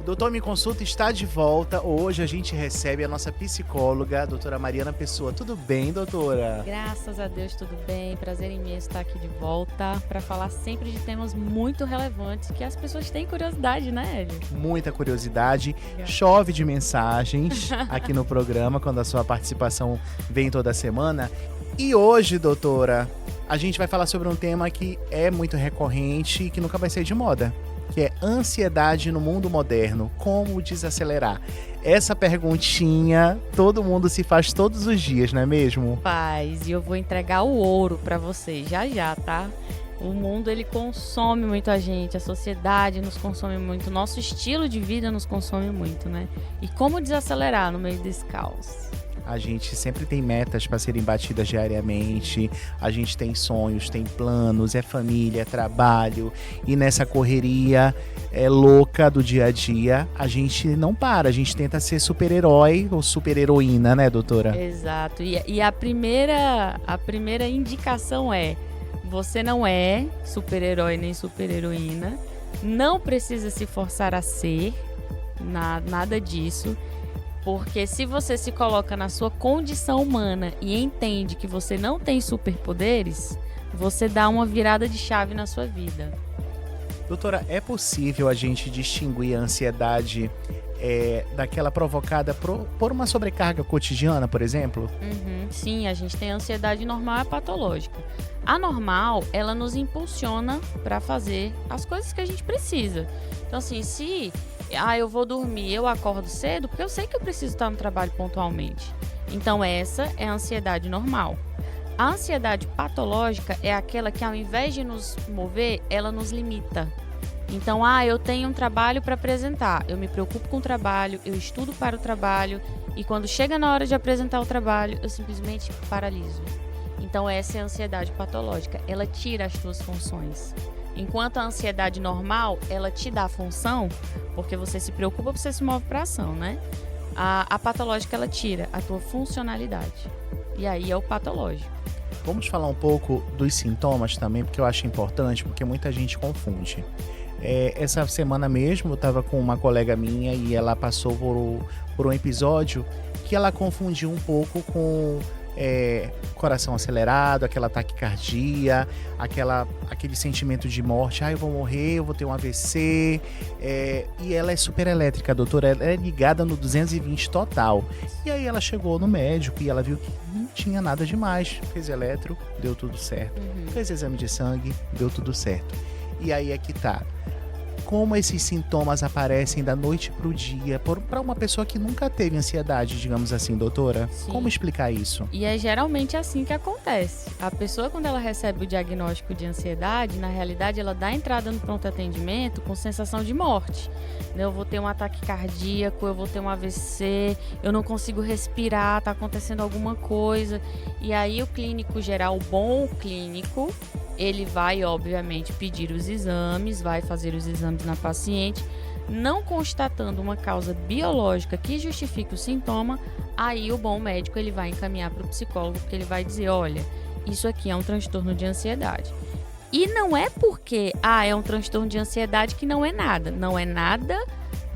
O Doutor Me Consulta está de volta. Hoje a gente recebe a nossa psicóloga, a doutora Mariana Pessoa. Tudo bem, doutora? Graças a Deus, tudo bem. Prazer imenso estar aqui de volta para falar sempre de temas muito relevantes que as pessoas têm curiosidade, né, Hélio? Muita curiosidade. Chove de mensagens aqui no programa quando a sua participação vem toda semana. E hoje, doutora, a gente vai falar sobre um tema que é muito recorrente e que nunca vai sair de moda, que é ansiedade no mundo moderno. Como desacelerar? Essa perguntinha todo mundo se faz todos os dias, não é mesmo? Paz, e eu vou entregar o ouro para vocês já, tá? O mundo, ele consome muito a gente, a sociedade nos consome muito, o nosso estilo de vida nos consome muito, né? E como desacelerar no meio desse caos? A gente sempre tem metas para serem batidas diariamente, a gente tem sonhos, tem planos, é família, é trabalho, e nessa correria louca do dia a dia, a gente não para, a gente tenta ser super-herói ou super-heroína, né, doutora? Exato, e a primeira indicação é: você não é super-herói nem super-heroína, não precisa se forçar a ser, nada disso. Porque se você se coloca na sua condição humana e entende que você não tem superpoderes, você dá uma virada de chave na sua vida. Doutora, é possível a gente distinguir a ansiedade daquela provocada por uma sobrecarga cotidiana, por exemplo? Sim, a gente tem a ansiedade normal e patológica. A normal, ela nos impulsiona para fazer as coisas que a gente precisa. Então, assim, se eu vou dormir, eu acordo cedo, porque eu sei que eu preciso estar no trabalho pontualmente. Então, essa é a ansiedade normal. A ansiedade patológica é aquela que, ao invés de nos mover, ela nos limita. Então, eu tenho um trabalho para apresentar, eu me preocupo com o trabalho, eu estudo para o trabalho, e quando chega na hora de apresentar o trabalho, eu simplesmente paraliso. Então, essa é a ansiedade patológica, ela tira as tuas funções. Enquanto a ansiedade normal, ela te dá função, porque você se preocupa, você se move para a ação, né? A patológica, ela tira a tua funcionalidade. E aí é o patológico. Vamos falar um pouco dos sintomas também, porque eu acho importante, porque muita gente confunde. Essa semana mesmo eu estava com uma colega minha e ela passou por um episódio que ela confundiu um pouco com coração acelerado, aquela taquicardia, aquele sentimento de morte. Eu vou morrer, eu vou ter um AVC. E ela é super elétrica, doutora, ela é ligada no 220 total. E aí ela chegou no médico e ela viu que não tinha nada demais. Fez eletro, deu tudo certo. Fez exame de sangue, deu tudo certo. E aí é que tá. Como esses sintomas aparecem da noite pro dia para uma pessoa que nunca teve ansiedade, digamos assim, doutora? Sim. Como explicar isso? E é geralmente assim que acontece. A pessoa, quando ela recebe o diagnóstico de ansiedade, na realidade ela dá entrada no pronto atendimento com sensação de morte. Eu vou ter um ataque cardíaco, eu vou ter um AVC, eu não consigo respirar, tá acontecendo alguma coisa. E aí o clínico geral, o bom clínico, ele vai, obviamente, pedir os exames, vai fazer os exames na paciente, não constatando uma causa biológica que justifique o sintoma, aí o bom médico ele vai encaminhar para o psicólogo, porque ele vai dizer: olha, isso aqui é um transtorno de ansiedade. E não é porque, é um transtorno de ansiedade que não é nada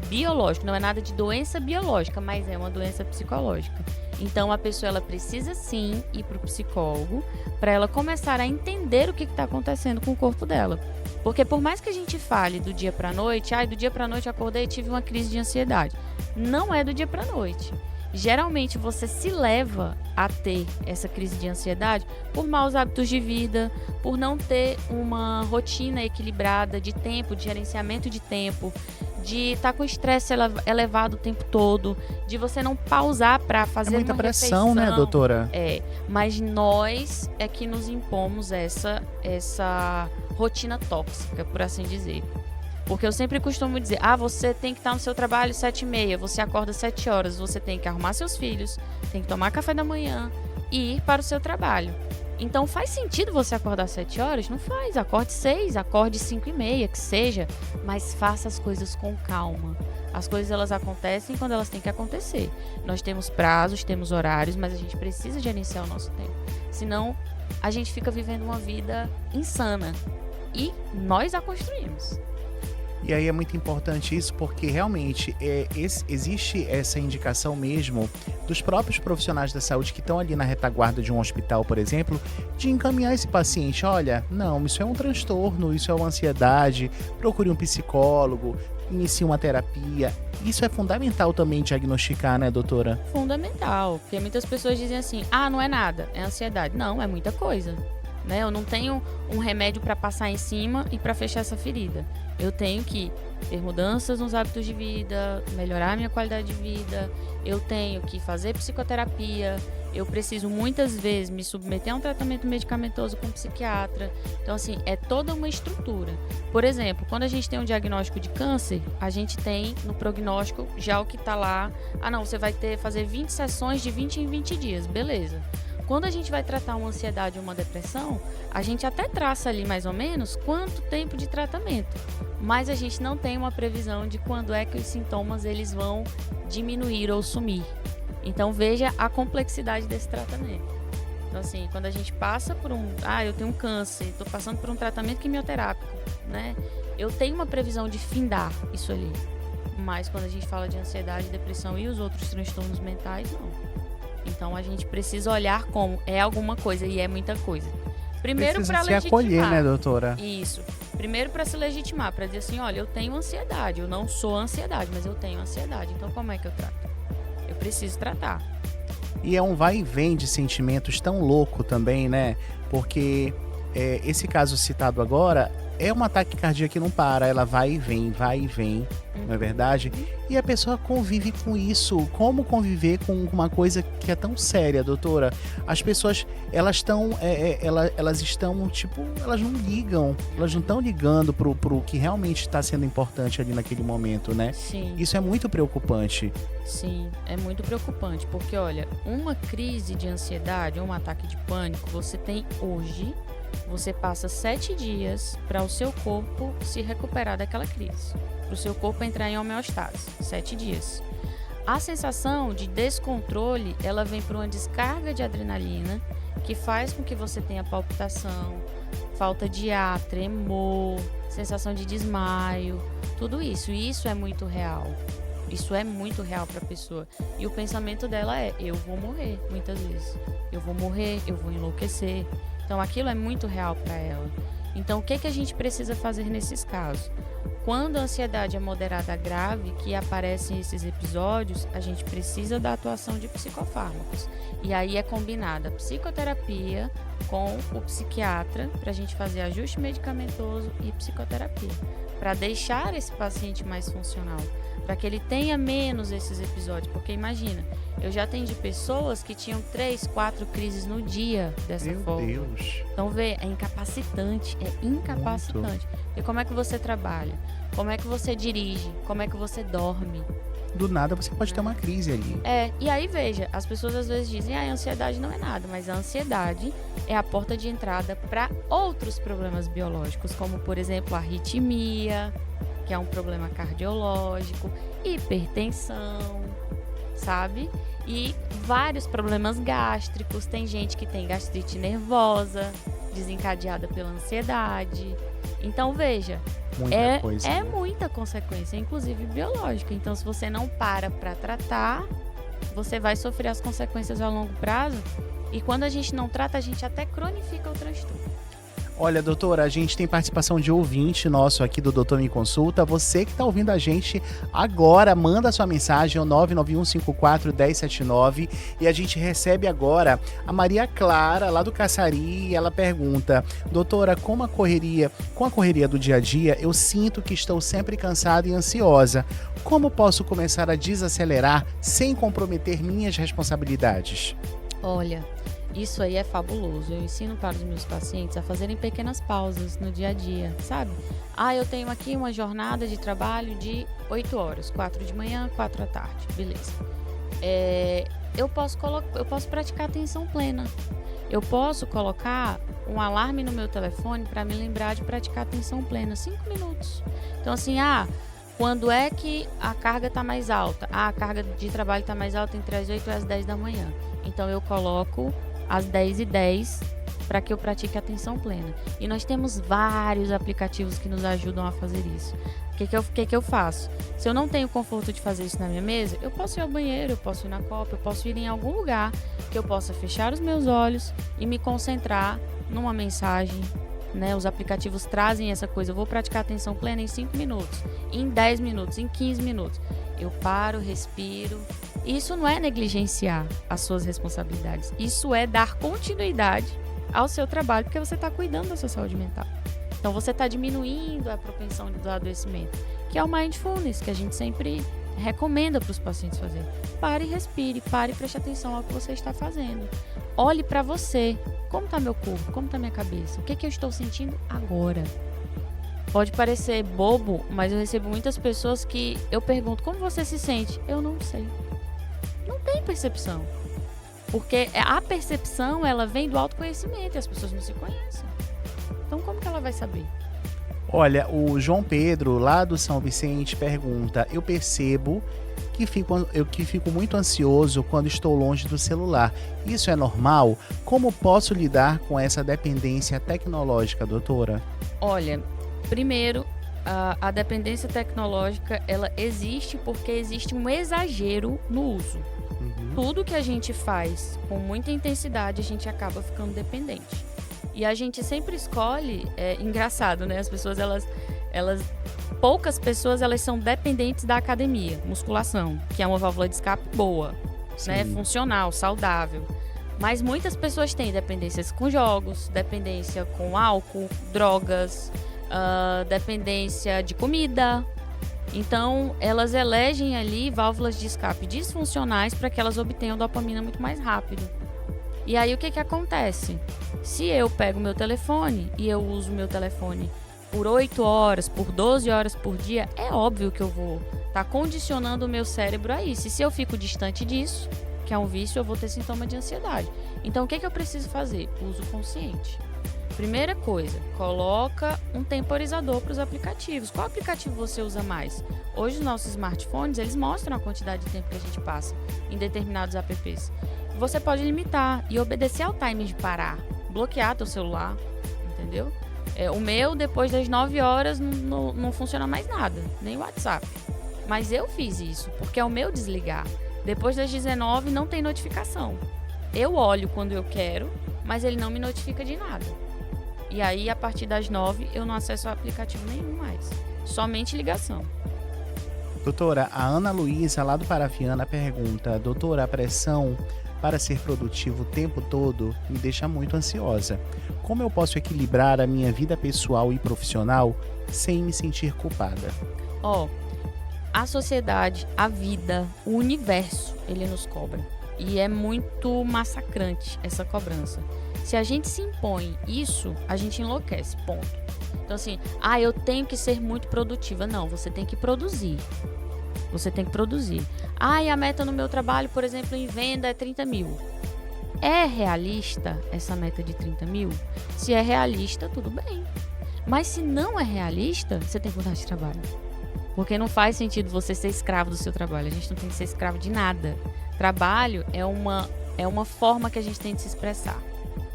biológico, não é nada de doença biológica, mas é uma doença psicológica. Então, a pessoa ela precisa sim ir para o psicólogo para ela começar a entender o que está acontecendo com o corpo dela. Porque por mais que a gente fale do dia para a noite, do dia para a noite acordei e tive uma crise de ansiedade. Não é do dia para a noite. Geralmente você se leva a ter essa crise de ansiedade por maus hábitos de vida, por não ter uma rotina equilibrada de tempo, de gerenciamento de tempo, de estar com estresse elevado o tempo todo, de você não pausar para fazer muita uma pressão, refeição. né, doutora? Mas nós é que nos impomos essa rotina tóxica, por assim dizer. Porque eu sempre costumo dizer, você tem que estar no seu trabalho 7h30, você acorda 7 horas, você tem que arrumar seus filhos, tem que tomar café da manhã e ir para o seu trabalho. Então faz sentido você acordar 7 horas? Não faz, acorde 6, acorde 5h30, que seja, mas faça as coisas com calma. As coisas elas acontecem quando elas têm que acontecer. Nós temos prazos, temos horários, mas a gente precisa gerenciar o nosso tempo. Senão a gente fica vivendo uma vida insana e nós a construímos. E aí é muito importante isso porque realmente existe essa indicação mesmo dos próprios profissionais da saúde que estão ali na retaguarda de um hospital, por exemplo, de encaminhar esse paciente. Olha, não, isso é um transtorno, isso é uma ansiedade, procure um psicólogo, inicie uma terapia. Isso é fundamental também diagnosticar, né, doutora? Fundamental, porque muitas pessoas dizem assim, não é nada, é ansiedade. Não, é muita coisa. Né? Eu não tenho um remédio para passar em cima e para fechar essa ferida. Eu tenho que ter mudanças nos hábitos de vida, melhorar a minha qualidade de vida, eu tenho que fazer psicoterapia, eu preciso muitas vezes me submeter a um tratamento medicamentoso com um psiquiatra. Então, assim, é toda uma estrutura. Por exemplo, quando a gente tem um diagnóstico de câncer, a gente tem no prognóstico já o que está lá. Você vai fazer 20 sessões de 20 em 20 dias, beleza. Quando a gente vai tratar uma ansiedade ou uma depressão, a gente até traça ali mais ou menos quanto tempo de tratamento, mas a gente não tem uma previsão de quando é que os sintomas eles vão diminuir ou sumir. Então veja a complexidade desse tratamento. Então assim, quando a gente passa por eu tenho um câncer, estou passando por um tratamento quimioterápico, né? Eu tenho uma previsão de findar isso ali, mas quando a gente fala de ansiedade, depressão e os outros transtornos mentais, não. Então a gente precisa olhar como é alguma coisa e é muita coisa. Primeiro para legitimar. Acolher, né, doutora? Isso. Primeiro para se legitimar, para dizer assim, olha, eu tenho ansiedade, eu não sou ansiedade, mas eu tenho ansiedade. Então como é que eu trato? Eu preciso tratar. E é um vai e vem de sentimentos tão louco também, né? Porque esse caso citado agora é um ataque cardíaco que não para, ela vai e vem, não é verdade? E a pessoa convive com isso. Como conviver com uma coisa que é tão séria, doutora? As pessoas, elas estão, tipo, elas não ligam, elas não estão ligando pro que realmente está sendo importante ali naquele momento, né? Sim. Isso é muito preocupante. Sim, é muito preocupante, porque olha, uma crise de ansiedade ou um ataque de pânico, você tem hoje. Você passa 7 dias para o seu corpo se recuperar daquela crise, para o seu corpo entrar em homeostase, 7 dias. A sensação de descontrole, ela vem por uma descarga de adrenalina que faz com que você tenha palpitação, falta de ar, tremor, sensação de desmaio, tudo isso. E isso é muito real. Isso é muito real para a pessoa. E o pensamento dela é, eu vou morrer, muitas vezes. Eu vou morrer, eu vou enlouquecer. Então, aquilo é muito real para ela. Então, o que a gente precisa fazer nesses casos? Quando a ansiedade é moderada a grave, que aparecem esses episódios, a gente precisa da atuação de psicofármacos. E aí é combinada a psicoterapia com o psiquiatra para a gente fazer ajuste medicamentoso e psicoterapia, para deixar esse paciente mais funcional, para que ele tenha menos esses episódios. Porque imagina, eu já atendi pessoas que tinham 3, 4 crises no dia dessa forma. Meu Deus. Então vê, é incapacitante. Muito. E como é que você trabalha? Como é que você dirige? Como é que você dorme? Do nada você pode ter uma crise ali. E aí veja, as pessoas às vezes dizem, a ansiedade não é nada, mas a ansiedade é a porta de entrada para outros problemas biológicos, como por exemplo a arritmia, que é um problema cardiológico, hipertensão, sabe? E vários problemas gástricos. Tem gente que tem gastrite nervosa, desencadeada pela ansiedade. Então, veja, muita consequência, inclusive biológica. Então, se você não para tratar, você vai sofrer as consequências a longo prazo. E quando a gente não trata, a gente até cronifica o transtorno. Olha, doutora, a gente tem participação de ouvinte nosso aqui do Doutor Me Consulta. Você que está ouvindo a gente agora, manda sua mensagem ao 991541079 e a gente recebe agora a Maria Clara, lá do Caçari, e ela pergunta: doutora, com a correria do dia a dia, eu sinto que estou sempre cansada e ansiosa. Como posso começar a desacelerar sem comprometer minhas responsabilidades? Olha, isso aí é fabuloso. Eu ensino para os meus pacientes a fazerem pequenas pausas no dia a dia, sabe? Eu tenho aqui uma jornada de trabalho de 8 horas, 4 de manhã, 4 da tarde, beleza. Eu posso praticar atenção plena. Eu posso colocar um alarme no meu telefone para me lembrar de praticar atenção plena, 5 minutos. Então assim, quando é que a carga está mais alta? A carga de trabalho está mais alta entre as 8 e as 10 da manhã. Então eu coloco às 10h10 para que eu pratique atenção plena. E nós temos vários aplicativos que nos ajudam a fazer isso. O que eu faço? Se eu não tenho conforto de fazer isso na minha mesa, eu posso ir ao banheiro, eu posso ir na copa, eu posso ir em algum lugar que eu possa fechar os meus olhos e me concentrar numa mensagem, né? Os aplicativos trazem essa coisa. Eu vou praticar atenção plena em 5 minutos, em 10 minutos, em 15 minutos. Eu paro, respiro. Isso não é negligenciar as suas responsabilidades. Isso é dar continuidade ao seu trabalho, porque você está cuidando da sua saúde mental. Então, você está diminuindo a propensão do adoecimento, que é o mindfulness, que a gente sempre recomenda para os pacientes fazerem. Pare e respire, pare e preste atenção ao que você está fazendo. Olhe para você. Como está meu corpo? Como está minha cabeça? O que eu estou sentindo agora? Pode parecer bobo, mas eu recebo muitas pessoas que eu pergunto, como você se sente? Eu não sei. Não tem percepção. Porque a percepção, ela vem do autoconhecimento e as pessoas não se conhecem. Então, como que ela vai saber? Olha, o João Pedro, lá do São Vicente, pergunta: eu percebo que fico muito ansioso quando estou longe do celular. Isso é normal? Como posso lidar com essa dependência tecnológica, doutora? Olha, primeiro, a dependência tecnológica, ela existe porque existe um exagero no uso. Tudo que a gente faz com muita intensidade, a gente acaba ficando dependente. E a gente sempre escolhe, é engraçado, né? As pessoas, poucas pessoas, elas são dependentes da academia, musculação, que é uma válvula de escape boa, né? Funcional, saudável. Mas muitas pessoas têm dependências com jogos, dependência com álcool, drogas, dependência de comida. Então, elas elegem ali válvulas de escape disfuncionais para que elas obtenham dopamina muito mais rápido. E aí, o que acontece? Se eu pego meu telefone e eu uso meu telefone por 8 horas, por 12 horas por dia, é óbvio que eu vou estar condicionando o meu cérebro a isso. E se eu fico distante disso, que é um vício, eu vou ter sintoma de ansiedade. Então, o que eu preciso fazer? Uso consciente. Primeira coisa, coloca um temporizador para os aplicativos. Qual aplicativo você usa mais? Hoje, os nossos smartphones, eles mostram a quantidade de tempo que a gente passa em determinados apps. Você pode limitar e obedecer ao timing de parar. Bloquear teu celular, entendeu? O meu, depois das 9 horas, não funciona mais nada, nem o WhatsApp. Mas eu fiz isso, porque é o meu desligar. Depois das 19, não tem notificação. Eu olho quando eu quero, mas ele não me notifica de nada. E aí, a partir das 9, eu não acesso o aplicativo nenhum mais. Somente ligação. Doutora, a Ana Luísa, lá do Parafiana, pergunta: doutora, a pressão para ser produtivo o tempo todo me deixa muito ansiosa. Como eu posso equilibrar a minha vida pessoal e profissional sem me sentir culpada? A sociedade, a vida, o universo, ele nos cobra. E é muito massacrante essa cobrança. Se a gente se impõe isso, a gente enlouquece, ponto. Então assim, eu tenho que ser muito produtiva. Não, você tem que produzir. Você tem que produzir. E a meta no meu trabalho, por exemplo, em venda é 30 mil. É realista essa meta de 30 mil? Se é realista, tudo bem. Mas se não é realista, você tem que mudar de trabalho. Porque não faz sentido você ser escravo do seu trabalho. A gente não tem que ser escravo de nada. Trabalho é uma forma que a gente tem de se expressar.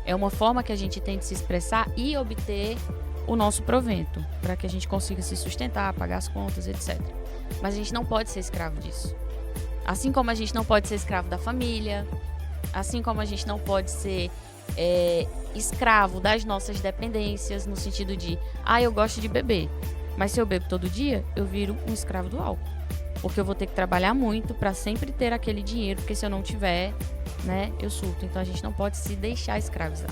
É uma forma que a gente tem de se expressar e obter o nosso provento, para que a gente consiga se sustentar, pagar as contas, etc. Mas a gente não pode ser escravo disso. Assim como a gente não pode ser escravo da família, assim como a gente não pode ser escravo das nossas dependências, no sentido de, eu gosto de beber, mas se eu bebo todo dia, eu viro um escravo do álcool. Porque eu vou ter que trabalhar muito para sempre ter aquele dinheiro, porque se eu não tiver, né, eu surto. Então a gente não pode se deixar escravizar.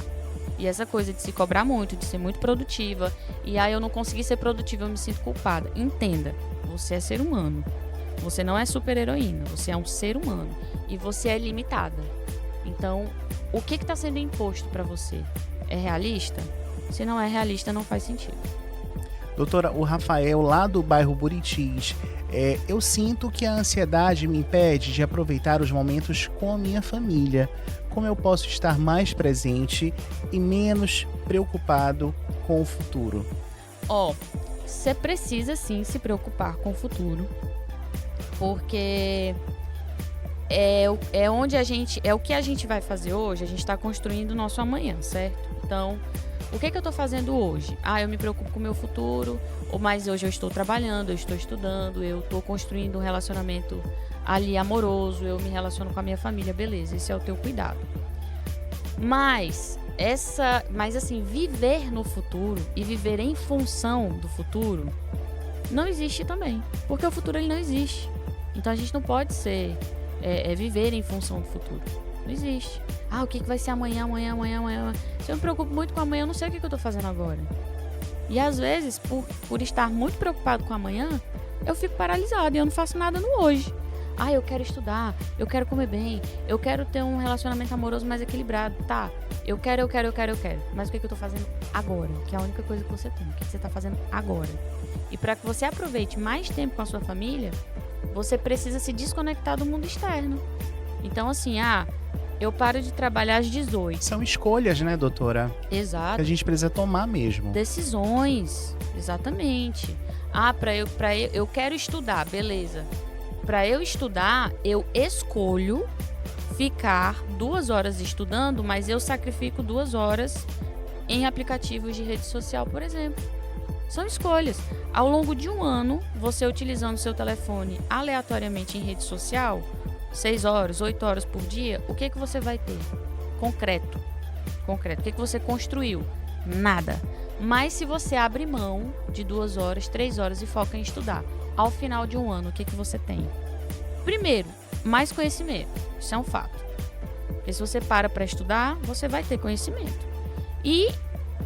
E essa coisa de se cobrar muito, de ser muito produtiva, e eu não consegui ser produtiva, eu me sinto culpada. Entenda, você é ser humano. Você não é super-heroína, você é um ser humano. E você é limitada. Então, o que está sendo imposto para você? É realista? Se não é realista, não faz sentido. Doutora, o Rafael, lá do bairro Buritis, eu sinto que a ansiedade me impede de aproveitar os momentos com a minha família. Como eu posso estar mais presente e menos preocupado com o futuro? Você precisa sim se preocupar com o futuro, porque é o que a gente vai fazer hoje. A gente está construindo o nosso amanhã, certo? Então, o que eu tô fazendo hoje? Eu me preocupo com o meu futuro, mas hoje eu estou trabalhando, eu estou estudando, eu tô construindo um relacionamento ali amoroso, eu me relaciono com a minha família, beleza, esse é o teu cuidado. Mas assim, viver no futuro e viver em função do futuro não existe também, porque o futuro ele não existe. Então a gente não pode viver em função do futuro. Não existe. O que vai ser amanhã? Se eu me preocupo muito com amanhã, eu não sei o que eu tô fazendo agora. E às vezes, por estar muito preocupado com amanhã, eu fico paralisado e eu não faço nada no hoje. Eu quero estudar, eu quero comer bem, eu quero ter um relacionamento amoroso mais equilibrado. Tá, eu quero. Mas o que eu tô fazendo agora? Que é a única coisa que você tem. O que você tá fazendo agora? E para que você aproveite mais tempo com a sua família, você precisa se desconectar do mundo externo. Então, assim, eu paro de trabalhar às 18. São escolhas, né, doutora? Exato. Que a gente precisa tomar mesmo. Decisões, exatamente. Eu quero estudar, beleza. Para eu estudar, eu escolho ficar 2 horas estudando, mas eu sacrifico 2 horas em aplicativos de rede social, por exemplo. São escolhas. Ao longo de um ano, você utilizando seu telefone aleatoriamente em rede social, 6 horas, 8 horas por dia, o que você vai ter? Concreto. O que você construiu? Nada. Mas se você abre mão de 2 horas, 3 horas e foca em estudar, ao final de um ano, o que você tem? Primeiro, mais conhecimento. Isso é um fato. Porque se você para estudar, você vai ter conhecimento. E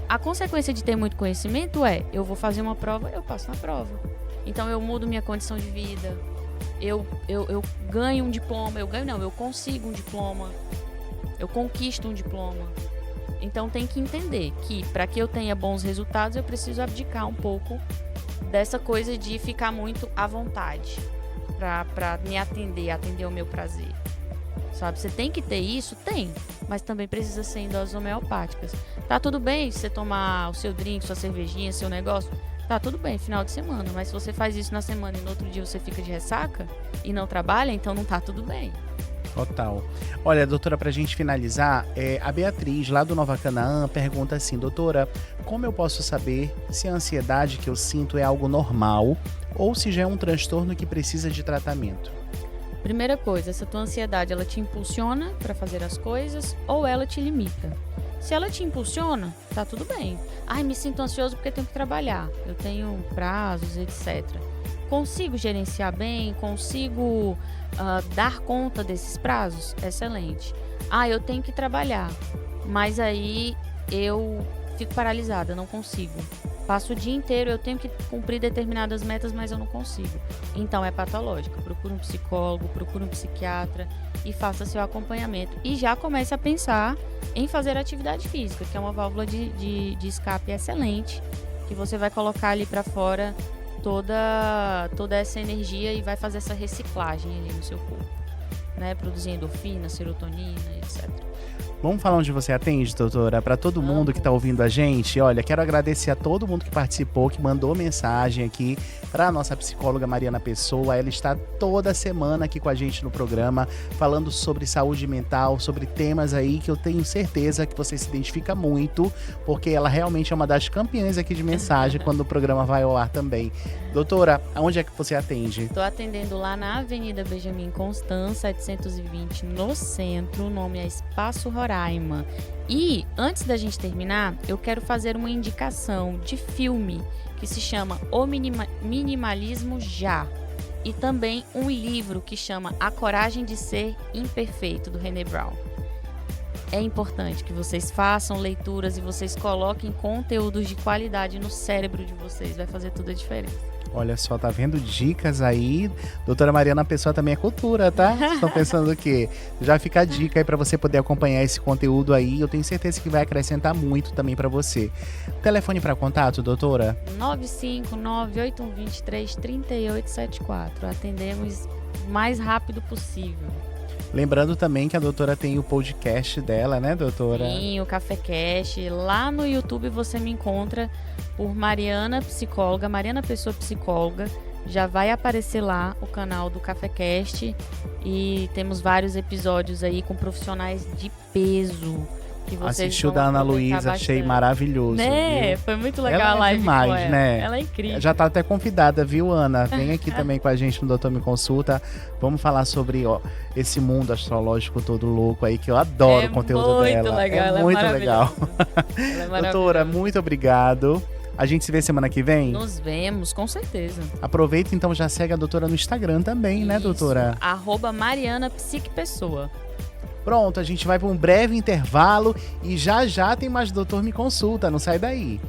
a consequência de ter muito conhecimento eu vou fazer uma prova, eu passo na prova. Então eu mudo minha condição de vida. Eu ganho um diploma, eu consigo um diploma, eu conquisto um diploma. Então tem que entender que para que eu tenha bons resultados, eu preciso abdicar um pouco dessa coisa de ficar muito à vontade para me atender ao meu prazer. Sabe, você tem que ter isso? Tem, mas também precisa ser em doses homeopáticas. Tá tudo bem você tomar o seu drink, sua cervejinha, seu negócio? Tá tudo bem, final de semana, mas se você faz isso na semana e no outro dia você fica de ressaca e não trabalha, então não tá tudo bem. Total. Olha, doutora, pra gente finalizar, a Beatriz, lá do Nova Canaã, pergunta assim: doutora, como eu posso saber se a ansiedade que eu sinto é algo normal ou se já é um transtorno que precisa de tratamento? Primeira coisa, essa tua ansiedade, ela te impulsiona para fazer as coisas ou ela te limita? Se ela te impulsiona, tá tudo bem. Me sinto ansioso porque tenho que trabalhar, eu tenho prazos, etc. Consigo gerenciar bem? Consigo dar conta desses prazos? Excelente. Eu tenho que trabalhar, mas aí eu fico paralisada, não consigo. Passo o dia inteiro, eu tenho que cumprir determinadas metas, mas eu não consigo. Então é patológico. Procure um psicólogo, procure um psiquiatra e faça seu acompanhamento. E já comece a pensar em fazer atividade física, que é uma válvula de escape excelente, que você vai colocar ali para fora toda essa energia e vai fazer essa reciclagem ali no seu corpo, né? Produzir endorfina, serotonina, etc. Vamos falar onde você atende, doutora? Para todo mundo que está ouvindo a gente, olha, quero agradecer a todo mundo que participou, que mandou mensagem aqui para a nossa psicóloga Mariana Pessoa. Ela está toda semana aqui com a gente no programa, falando sobre saúde mental, sobre temas aí que eu tenho certeza que você se identifica muito, porque ela realmente é uma das campeãs aqui de mensagem quando o programa vai ao ar também. Doutora, aonde é que você atende? Estou atendendo lá na Avenida Benjamin Constant, 720, no centro. O nome é Espaço Roraima. E, antes da gente terminar, eu quero fazer uma indicação de filme que se chama O Minimalismo Já. E também um livro que chama A Coragem de Ser Imperfeito, do Brené Brown. É importante que vocês façam leituras e vocês coloquem conteúdos de qualidade no cérebro de vocês. Vai fazer toda a diferença. Olha só, tá vendo dicas aí? Doutora Mariana Pessoa também é cultura, tá? Estão pensando o quê? Já fica a dica aí pra você poder acompanhar esse conteúdo aí. Eu tenho certeza que vai acrescentar muito também pra você. Telefone para contato, doutora? 959-8123-3874. Atendemos o mais rápido possível. Lembrando também que a doutora tem o podcast dela, né, doutora? Sim, o CaféCast. Lá no YouTube você me encontra por Mariana Psicóloga, Mariana Pessoa Psicóloga. Já vai aparecer lá o canal do CaféCast e temos vários episódios aí com profissionais de peso que vocês Assistiu vão da Ana aproveitar Luísa, achei bastante. maravilhoso. Né? Viu? Foi muito legal Ela a é live demais, com ela. né? Ela é incrível. Já tá até convidada, viu, Ana? Vem aqui também com a gente no Doutor Me Consulta. Vamos falar sobre esse mundo astrológico todo louco aí, que eu adoro o conteúdo dela. Legal, ela muito é legal. Ela é maravilhosa. Doutora, muito obrigado. A gente se vê semana que vem? Nos vemos, com certeza. Aproveita então, já segue a doutora no Instagram também, né, doutora? @marianapsiquepessoa. Pronto, a gente vai para um breve intervalo e já já tem mais Doutor Me Consulta, não sai daí.